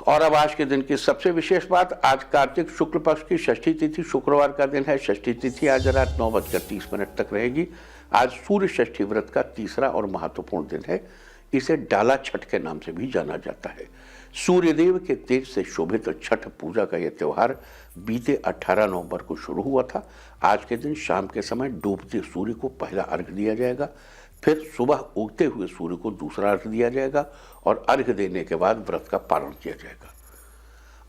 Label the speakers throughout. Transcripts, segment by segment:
Speaker 1: और अब आज के दिन की सबसे विशेष बात, आज कार्तिक शुक्ल पक्ष की षष्ठी तिथि, शुक्रवार का दिन है। षष्ठी तिथि आज रात 9:30 तक रहेगी। आज सूर्य षष्ठी व्रत का तीसरा और महत्वपूर्ण दिन है। इसे डाला छठ के नाम से भी जाना जाता है। सूर्यदेव के तेज से शोभित छठ पूजा का यह त्यौहार बीते 18 नवंबर को शुरू हुआ था। आज के दिन शाम के समय डूबते सूर्य को पहला अर्घ्य दिया जाएगा, फिर सुबह उगते हुए सूर्य को दूसरा अर्घ्य दिया जाएगा और अर्घ्य देने के बाद व्रत का पालन किया जाएगा।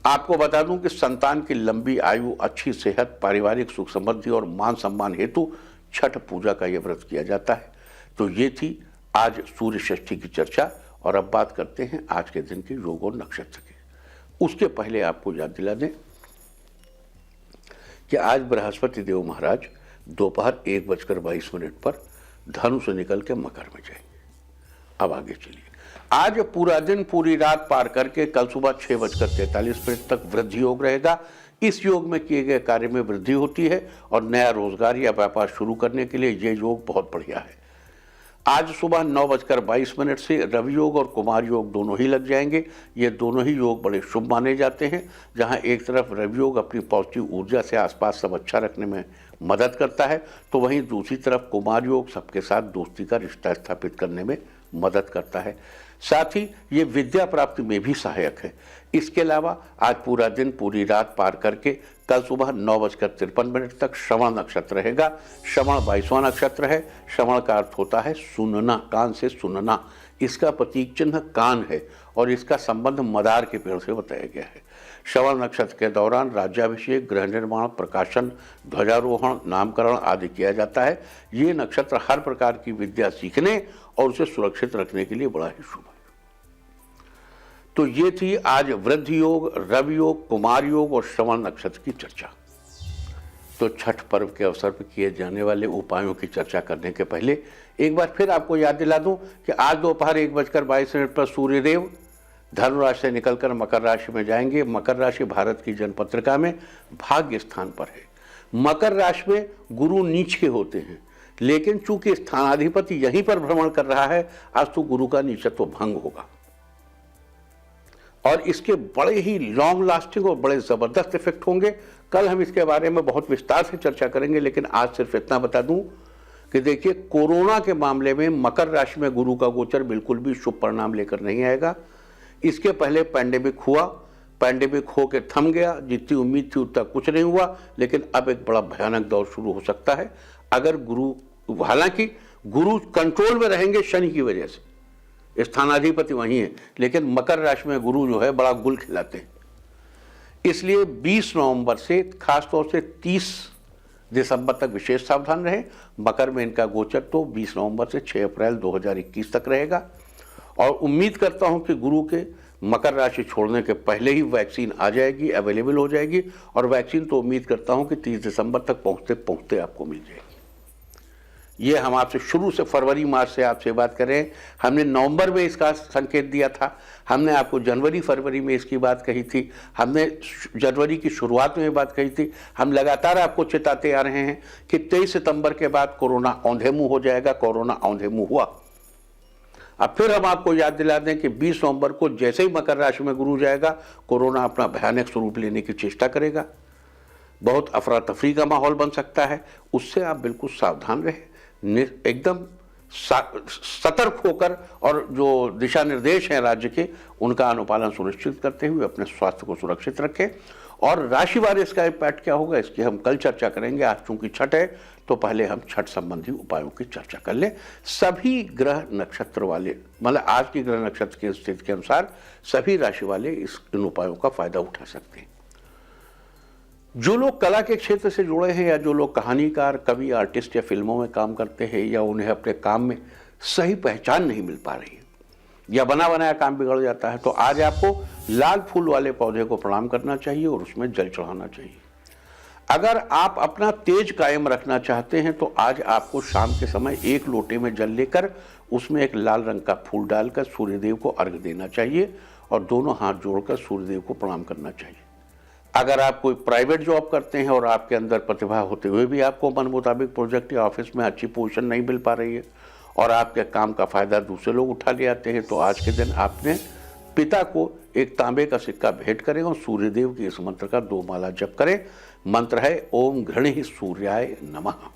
Speaker 1: आपको बता दूं कि संतान की लंबी आयु, अच्छी सेहत, पारिवारिक सुख समृद्धि और मान सम्मान हेतु छठ पूजा का यह व्रत किया जाता है। तो ये थी आज सूर्य षष्ठी की चर्चा। और अब बात करते हैं आज के दिन के योग और नक्षत्र की। उसके पहले आपको याद दिला दें कि आज बृहस्पति देव महाराज दोपहर 1:22 पर धनु से निकल के मकर में जाएंगे। अब आगे चलिए। आज पूरा दिन पूरी रात पार करके कल सुबह 6:43 तक वृद्धि योग रहेगा। इस योग में किए गए कार्य में वृद्धि होती है और नया रोजगार या व्यापार शुरू करने के लिए ये योग बहुत बढ़िया है। आज सुबह 9:22 से रवि योग और कुमार योग दोनों ही लग जाएंगे। ये दोनों ही योग बड़े शुभ माने जाते हैं। जहां एक तरफ रवि योग अपनी पॉजिटिव ऊर्जा से आसपास सब अच्छा रखने में मदद करता है, तो वहीं दूसरी तरफ कुमार योग सबके साथ दोस्ती का रिश्ता स्थापित करने में मदद करता है। साथ ही ये विद्या प्राप्ति में भी सहायक है। इसके अलावा आज पूरा दिन पूरी रात पार करके कल सुबह 9:53 तक श्रवण नक्षत्र रहेगा। श्रवण 22वां नक्षत्र है। श्रवण का अर्थ होता है सुनना, कान से सुनना। इसका प्रतीक चिन्ह कान है और इसका संबंध मदार के पेड़ से बताया गया है। श्रवण नक्षत्र के दौरान राज्याभिषेक, गृह निर्माण, प्रकाशन, ध्वजारोहण, नामकरण आदि किया जाता है। ये नक्षत्र हर प्रकार की विद्या सीखने और उसे सुरक्षित रखने के लिए बड़ा ही शुभ है। तो ये थी आज वृद्धि योग, रवि योग, कुमार योग और श्रवण नक्षत्र की चर्चा। तो छठ पर्व के अवसर पर किए जाने वाले उपायों की चर्चा करने के पहले एक बार फिर आपको याद दिला दूं कि आज दोपहर 1:22 पर सूर्यदेव धनु राशि से निकलकर मकर राशि में जाएंगे। मकर राशि भारत की जनपत्रिका में भाग्य स्थान पर है। मकर राशि में गुरु नीच के होते हैं, लेकिन चूंकि स्थानाधिपति यहीं पर भ्रमण कर रहा है, आज तो गुरु का नीचत्व भंग होगा और इसके बड़े ही लॉन्ग लास्टिंग और बड़े जबरदस्त इफेक्ट होंगे। कल हम इसके बारे में बहुत विस्तार से चर्चा करेंगे, लेकिन आज सिर्फ इतना बता दूं कि देखिए, कोरोना के मामले में मकर राशि में गुरु का गोचर बिल्कुल भी शुभ परिणाम लेकर नहीं आएगा। इसके पहले पैंडेमिक हुआ, पैंडेमिक होकर थम गया, जितनी उम्मीद थी उतना कुछ नहीं हुआ, लेकिन अब एक बड़ा भयानक दौर शुरू हो सकता है अगर गुरु, हालांकि गुरु कंट्रोल में रहेंगे शनि की वजह से, स्थानाधिपति वहीं है, लेकिन मकर राशि में गुरु जो है बड़ा गुल खिलाते हैं। इसलिए 20 नवंबर से खासतौर से 30 दिसंबर तक विशेष सावधान रहे। मकर में इनका गोचर तो 20 नवंबर से 6 अप्रैल 2021 तक रहेगा और उम्मीद करता हूं कि गुरु के मकर राशि छोड़ने के पहले ही वैक्सीन आ जाएगी, अवेलेबल हो जाएगी और वैक्सीन तो उम्मीद करता हूं कि 30 दिसंबर तक पहुंचते पहुंचते आपको मिल जाएगी। ये हम आपसे शुरू से फरवरी मार्च से आपसे बात कर रहे हैं। हमने नवंबर में इसका संकेत दिया था, हमने आपको जनवरी फरवरी में इसकी बात कही थी, हमने जनवरी की शुरुआत में बात कही थी। हम लगातार आपको चेताते आ रहे हैं कि 23 सितंबर के बाद कोरोना औंधे मुंह हो जाएगा। कोरोना औंधे मुंह हुआ। अब फिर हम आपको याद दिला दें कि 20 नवंबर को जैसे ही मकर राशि में गुरु जाएगा, कोरोना अपना भयानक स्वरूप लेने की चेष्टा करेगा। बहुत अफरा तफरी का माहौल बन सकता है। उससे आप बिल्कुल सावधान रहें, एकदम सतर्क होकर और जो दिशा निर्देश हैं राज्य के, उनका अनुपालन सुनिश्चित करते हुए अपने स्वास्थ्य को सुरक्षित रखें। और राशिवार इसका इम्पैक्ट क्या होगा, इसकी हम कल चर्चा करेंगे। आज चूंकि छठ है तो पहले हम छठ संबंधी उपायों की चर्चा कर लें। सभी ग्रह नक्षत्र वाले, मतलब आज की ग्रह नक्षत्र की स्थिति के अनुसार सभी राशि वाले इन उपायों का फायदा उठा सकते हैं। जो लोग कला के क्षेत्र से जुड़े हैं या जो लोग कहानीकार, कवि, आर्टिस्ट या फिल्मों में काम करते हैं या उन्हें अपने काम में सही पहचान नहीं मिल पा रही है या बना बनाया काम बिगड़ जाता है, तो आज आपको लाल फूल वाले पौधे को प्रणाम करना चाहिए और उसमें जल चढ़ाना चाहिए। अगर आप अपना तेज कायम रखना चाहते हैं तो आज आपको शाम के समय एक लोटे में जल लेकर उसमें एक लाल रंग का फूल डालकर सूर्यदेव को अर्घ्य देना चाहिए और दोनों हाथ जोड़कर सूर्यदेव को प्रणाम करना चाहिए। अगर आप कोई प्राइवेट जॉब करते हैं और आपके अंदर प्रतिभा होते हुए भी आपको मन मुताबिक प्रोजेक्ट या ऑफिस में अच्छी पोजीशन नहीं मिल पा रही है और आपके काम का फायदा दूसरे लोग उठा ले आते हैं, तो आज के दिन आपने पिता को एक तांबे का सिक्का भेंट करें और सूर्यदेव के इस मंत्र का 2 माला जप करें। मंत्र है ओम घृणिः सूर्याय नमः।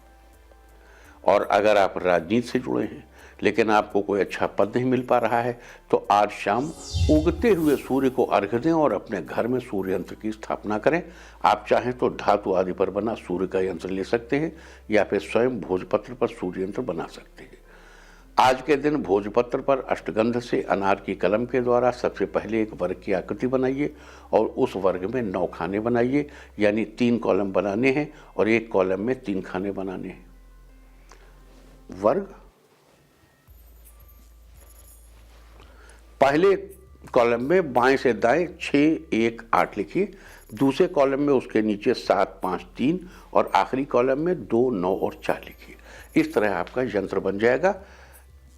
Speaker 1: और अगर आप राजनीति से जुड़े हैं लेकिन आपको कोई अच्छा पद नहीं मिल पा रहा है तो आज शाम उगते हुए सूर्य को अर्घ्य दें और अपने घर में सूर्य यंत्र की स्थापना करें। आप चाहें तो धातु आदि पर बना सूर्य का यंत्र ले सकते हैं या फिर स्वयं भोजपत्र पर सूर्य यंत्र बना सकते हैं। आज के दिन भोजपत्र पर अष्टगंध से अनार की कलम के द्वारा सबसे पहले एक वर्ग की आकृति बनाइए और उस वर्ग में 9 खाने बनाइए, यानी 3 कॉलम बनाने हैं और एक कॉलम में 3 खाने बनाने हैं। वर्ग पहले कॉलम में बाएं से दाएं 6, 1, 8 लिखिए। दूसरे कॉलम में उसके नीचे 7, 5, 3 और आखिरी कॉलम में 2, 9 और 4 लिखिए। इस तरह आपका यंत्र बन जाएगा।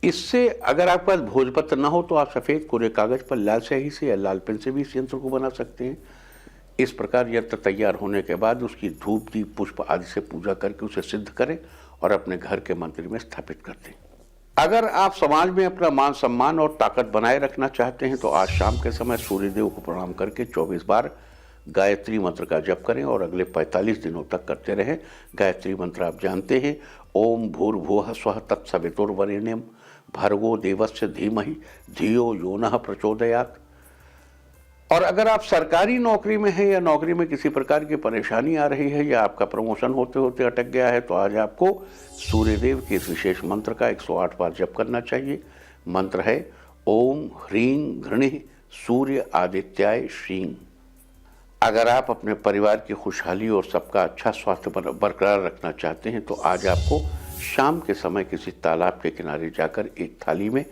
Speaker 1: इससे अगर आपके पास भोजपत्र ना हो तो आप सफ़ेद कोरे कागज पर लाल स्याही से या लाल पेन से भी इस यंत्र को बना सकते हैं। इस प्रकार यंत्र तैयार होने के बाद उसकी धूप, दीप, पुष्प आदि से पूजा करके उसे सिद्ध करें और अपने घर के मंदिर में स्थापित कर दें। अगर आप समाज में अपना मान सम्मान और ताकत बनाए रखना चाहते हैं तो आज शाम के समय सूर्यदेव को प्रणाम करके 24 बार गायत्री मंत्र का जप करें और अगले 45 दिनों तक करते रहें। गायत्री मंत्र आप जानते हैं, ओम भूर्भुवः स्वः तत्सवितुर्वरेण्यं भर्गो देवस्य धीमहि धियो यो नः प्रचोदयात्। और अगर आप सरकारी नौकरी में हैं या नौकरी में किसी प्रकार की परेशानी आ रही है या आपका प्रमोशन होते होते अटक गया है तो आज आपको सूर्यदेव के इस विशेष मंत्र का 108 बार जप करना चाहिए। मंत्र है ओम ह्रीं घृणिः सूर्य आदित्याय श्रीं। अगर आप अपने परिवार की खुशहाली और सबका अच्छा स्वास्थ्य बरकरार रखना चाहते हैं तो आज आपको शाम के समय किसी तालाब के किनारे जाकर एक थाली में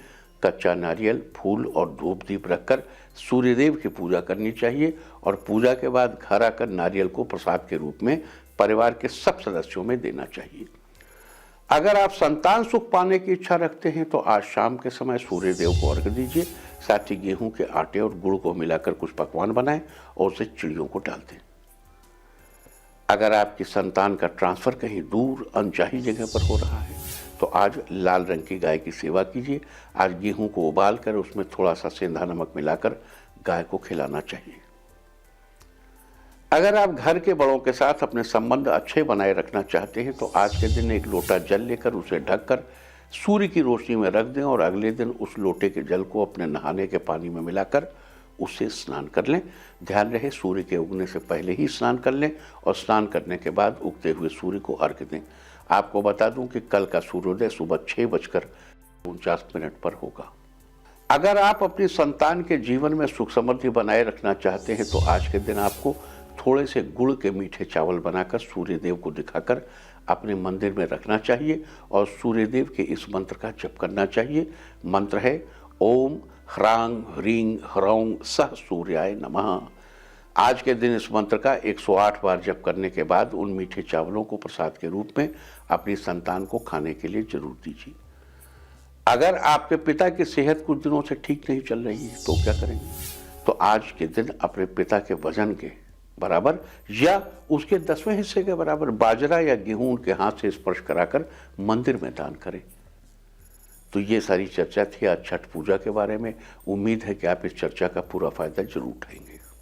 Speaker 1: कच्चा नारियल, फूल और धूप दीप रखकर सूर्यदेव की पूजा करनी चाहिए और पूजा के बाद घर आकर नारियल को प्रसाद के रूप में परिवार के सब सदस्यों में देना चाहिए। अगर आप संतान सुख पाने की इच्छा रखते हैं तो आज शाम के समय सूर्यदेव को अर्घ्य दीजिए। साथ ही गेहूं के आटे और गुड़ को मिलाकर कुछ पकवान बनाएं और उसे चिड़ियों को डाल दें। अगर आपकी संतान का ट्रांसफर कहीं दूर अनचाही जगह पर हो रहा है तो आज लाल रंग की गाय की सेवा कीजिए। आज गेहूं को उबाल कर उसमें थोड़ा सा सेंधा नमक मिलाकर गाय को खिलाना चाहिए। अगर आप घर के बड़ों के साथ अपने संबंध अच्छे बनाए रखना चाहते हैं तो आज के दिन एक लोटा जल लेकर उसे ढककर सूर्य की रोशनी में रख दें और अगले दिन उस लोटे के जल को अपने नहाने के पानी में मिलाकर उससे स्नान कर लें। ध्यान रहे सूर्य के उगने से पहले ही स्नान कर लें और स्नान करने के बाद उगते हुए सूर्य को अर्घ्य दें। आपको बता दूं कि कल का सूर्योदय सुबह 6:49 पर होगा। अगर आप अपनी संतान के जीवन में सुख समृद्धि बनाए रखना चाहते हैं तो आज के दिन आपको थोड़े से गुड़ के मीठे चावल बनाकर सूर्यदेव को दिखाकर अपने मंदिर में रखना चाहिए और सूर्यदेव के इस मंत्र का जप करना चाहिए। मंत्र है ओम ह्रां ह्रीं ह्रौं सः सूर्याय नमः। आज के दिन इस मंत्र का 108 बार जप करने के बाद उन मीठे चावलों को प्रसाद के रूप में अपनी संतान को खाने के लिए जरूर दीजिए। अगर आपके पिता की सेहत कुछ दिनों से ठीक नहीं चल रही है तो क्या करेंगे? तो आज के दिन अपने पिता के वजन के बराबर या उसके 10वें हिस्से के बराबर बाजरा या गेहूं उनके हाथ से स्पर्श कराकर मंदिर में दान करें। तो ये सारी चर्चा थी आज छठ पूजा के बारे में। उम्मीद है कि आप इस चर्चा का पूरा फायदा जरूर उठाएंगे।